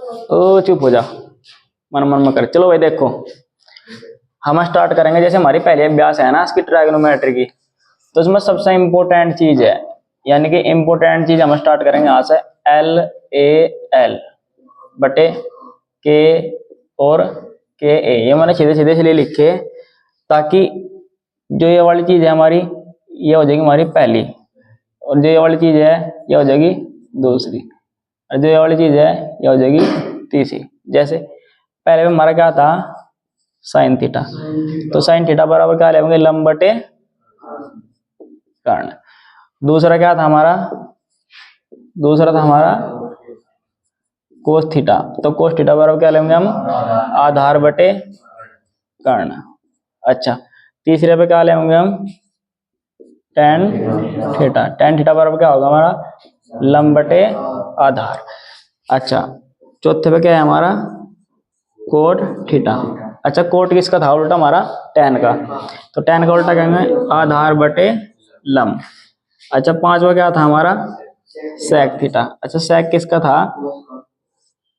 ओ चुप हो जा, मन मन में कर। चलो भाई देखो, हम स्टार्ट करेंगे। जैसे हमारी पहली अभ्यास है ना इसकी ट्रायगोनोमेट्री की, तो उसमें सबसे इम्पोर्टेंट चीज है, यानी कि इम्पोर्टेंट चीज हम स्टार्ट करेंगे यहाँ से, एल ए एल बटे के और के ए। ये मैंने सीधे सीधे इसलिए लिखे ताकि जो ये वाली चीज है हमारी, ये हो जाएगी हमारी पहली, और जो ये वाली चीज है ये हो जाएगी दूसरी, और जो ये वाली चीज है ये हो जाएगी तीसरी। जैसे पहले में हमारा क्या था, साइन थीटा, तो साइन थीटा बराबर क्या लेंगे, लंब बटे कर्ण। दूसरा क्या था हमारा, दूसरा था हमारा कोस थीटा, तो कोस थीटा बराबर क्या लेंगे हम, आधार बटे कर्ण। अच्छा, तीसरे पे क्या लेंगे हम, टेन थीटा, टेन थीटा बराबर क्या होगा हमारा, लंब बटे आधार। अच्छा, चौथे पे क्या है हमारा, कोट थीटा। अच्छा, कोट किसका था उल्टा, हमारा टेन का, तो टेन का उल्टा कहेंगे आधार बटे लंब। अच्छा, पांचवा क्या था हमारा, सेक थीटा। अच्छा, सेक किसका था,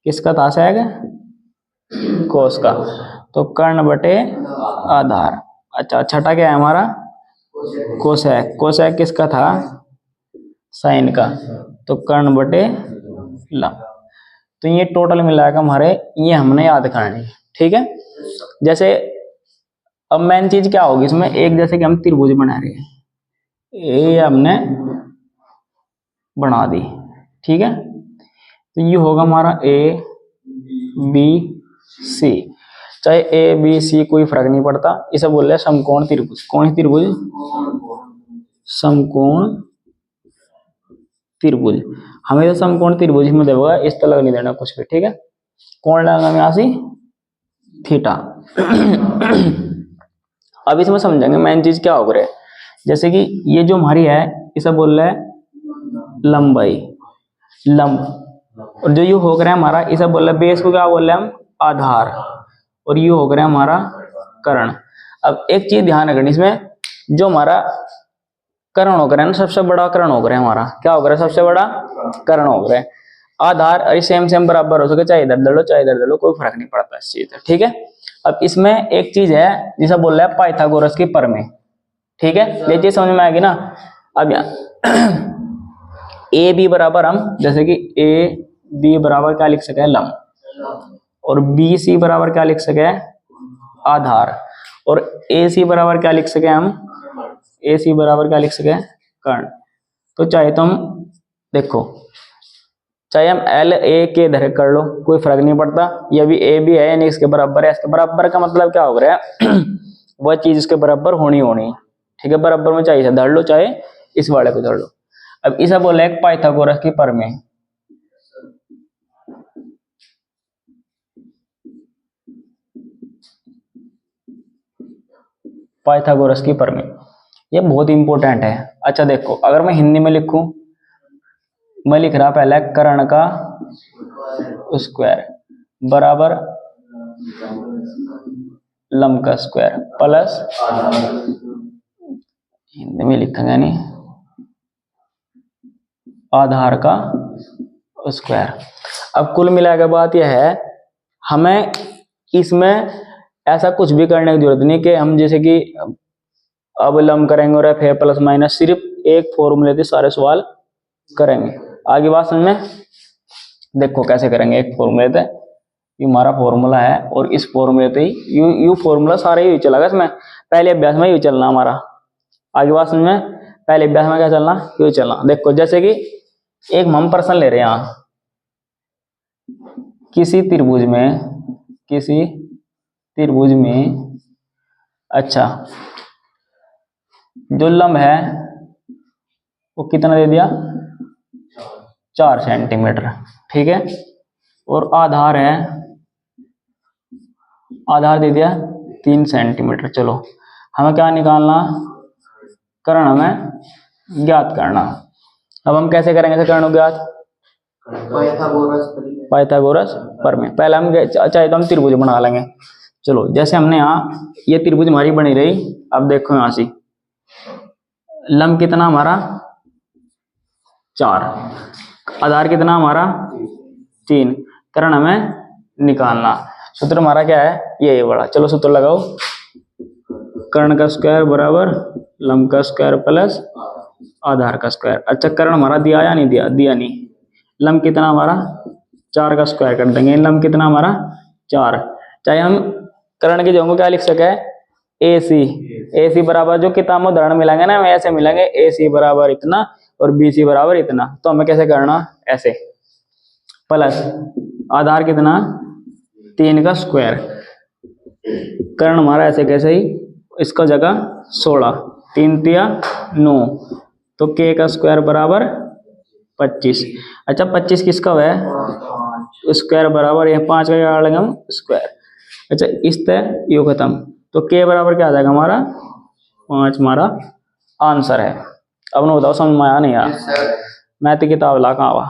किसका था सेक, कोस का, तो कर्ण बटे आधार। अच्छा, छठा क्या है हमारा, कोसेक, कोसेक किसका था, साइन का, तो कर्ण बटे लंब। तो ये टोटल मिलाकर हमारे, ये हमने याद करनी, ठीक है। जैसे अब मेन चीज क्या होगी इसमें, एक जैसे कि हम त्रिभुज बना रहे हैं, ये हमने बना दी, ठीक है। तो ये होगा हमारा ए बी सी, चाहे ए बी सी कोई फर्क नहीं पड़ता, इसे बोल रहे हैं समकोण त्रिभुज। कौन सी त्रिभुज, समकोण त्रिभुज। हमें तो समकोण त्रिभुज में देगा, इस तरह नहीं देना कुछ भी, ठीक है। कौन लगाएंगे यहाँ से, थीटा। अब इसमें समझेंगे मेन चीज क्या हो रहा है। जैसे कि ये जो हमारी है इसे बोल रहे हैं लंबाई, लंब, और जो ये हो रहा है हमारा इसे बोल रहे हैं बेस को क्या बोल रहे हैं हम, आधार, और ये हो रहा है हमारा कर्ण। अब एक चीज ध्यान रखनी इसमें, जो हमारा कर्ण हो रहा है ना, सबसे बड़ा कर्ण हो रहा है हमारा, क्या हो रहा है, सबसे बड़ा कर्ण हो रहा है। आधार अरे सेम सेम बराबर हो सके, चाहे इधर दे लो चाहे इधर दे लो, कोई फर्क नहीं पड़ता इस चीज से, ठीक है। अब इसमें एक चीज है जिसे बोल रहा है पाइथागोरस की प्रमेय, ठीक है। ये चीज समझ में आएगी ना। अब यहाँ ए बी बराबर हम, जैसे कि ए बी बराबर क्या लिख सके, लंब, और बी सी बराबर क्या लिख सके, आधार, और ए सी बराबर क्या लिख सके हम, ए सी बराबर क्या लिख सके, कर्ण। तो चाहे तो हम देखो, चाहे हम एल ए के इधर कर लो, कोई फर्क नहीं पड़ता, ये भी ए भी है यानी इसके बराबर है। इसके बराबर का मतलब क्या हो रहा है, वह चीज इसके बराबर होनी होनी, ठीक है। बराबर में चाहे इसे धर लो चाहे इस वाले को धर लो। अब इसे बोले एक पाइथागोरस की प्रमेय, पाइथागोरस की प्रमेय, ये बहुत इंपॉर्टेंट है। अच्छा देखो, अगर मैं हिंदी में लिखूं, मैं लिख रहा पहले कर्ण का स्क्वायर बराबर लंब का स्क्वायर प्लस, हिंदी में लिखेंगे नहीं, आधार का स्क्वायर। अब कुल मिलाकर बात यह है, हमें इसमें ऐसा कुछ भी करने की जरूरत नहीं कि हम जैसे कि अब लंब करेंगे और एफ प्लस माइनस, सिर्फ एक फॉर्मूले से सारे सवाल करेंगे। आगे बात समझ में, देखो कैसे करेंगे। एक फॉर्मूले थे, ये हमारा फॉर्मूला है, और इस फॉर्मूले पे यू फॉर्मूला सारे ही चलेगा इसमें, पहले अभ्यास में यू चलना हमारा। आगे बात समझ में, पहले अभ्यास में क्या चलना, यू चलना। देखो जैसे कि एक हम प्रश्न ले रहे हैं यहाँ, किसी त्रिभुज में, किसी त्रिभुज में, अच्छा जो लंब है वो कितना दे दिया, 4 सेंटीमीटर, ठीक है। और आधार है, आधार दे दिया 3 सेंटीमीटर। चलो हमें क्या निकालना, कर्ण हमें ज्ञात करना। अब हम कैसे करेंगे कर्ण ज्ञात, पाइथागोरस प्रमेय। पहले हम चाहे तो हम त्रिभुज बना लेंगे। चलो जैसे हमने यहाँ ये त्रिभुज हमारी बनी रही, अब देखो यहाँ से लंब कितना हमारा 4, आधार कितना हमारा 3, कर्ण हमें निकालना। सूत्र हमारा क्या है, ये बड़ा। चलो सूत्र लगाओ, कर्ण का स्क्वायर बराबर लंब का स्क्वायर प्लस आधार का स्क्वायर। अच्छा कर्ण हमारा दिया या नहीं दिया, दिया नहीं। लंब कितना हमारा 4 का स्क्वायर कर देंगे, लंब कितना हमारा 4। चाहे हम कर्ण की जगह को क्या लिख सके, ए सी बराबर जो किताब में उदाहरण मिलेंगे ना हमें ऐसे मिलेंगे, ए सी बराबर इतना और बी सी बराबर इतना। तो हमें कैसे करना, ऐसे प्लस आधार कितना 3 का स्क्वायर। कर्ण हमारा ऐसे कैसे ही, इसका जगह 16, 3 तिया 9, तो के का स्क्वायर बराबर 25। अच्छा 25 किसका है, स्क्वायर बराबर ये 5 का क्या लेंगे हम, स्क्वायर। अच्छा इस तरह यो खत्म, तो के बराबर क्या आ जाएगा हमारा 5, हमारा आंसर है। अब ना बताओ समझ में आया नहीं यार, मैथ की किताब ला कहाँ हुआ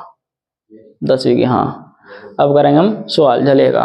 10वीं की। हाँ अब करेंगे हम सवाल, चलेगा।